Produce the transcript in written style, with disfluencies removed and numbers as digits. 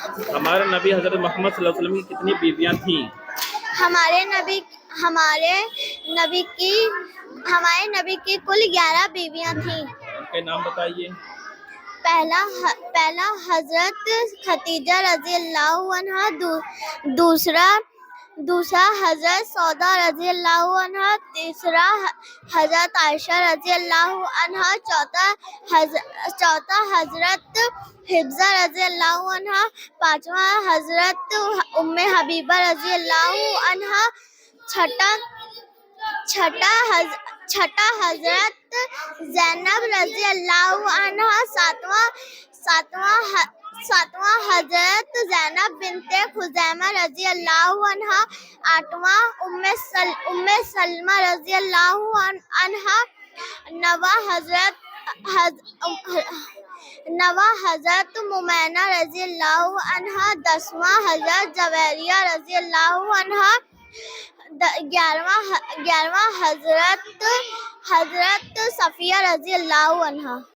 ہمارے نبی حضرت محمد صلی اللہ علیہ وسلم کی کتنی بیویاں تھیں؟ ہمارے نبی کی کل 11 بیویاں تھیں۔ ان کے نام بتائیے۔ پہلا حضرت خدیجہ رضی اللہ عنہا، دوسرا حضرت سودا رضی اللہ عنہا، تیسرا حضرت عائشہ رضی اللہ عنہا، چوتھا حضرت حفصہ رضی اللہ عنہا، پانچواں حضرت ام حبیبہ رضی اللہ عنہا، چھٹا حضرت زینب رضی اللہ عنہا، ساتواں حضرت زینب بنت خزیمہ رضی اللہ عنہا، آٹھواں ام سلمہ رضی اللہ عنہا، نواں حضرت ممینہ رضی اللہ عنہا، 10واں حضرت جویریہ رضی اللہ عنہا، 11واں حضرت صفیہ رضی اللہ عنہا۔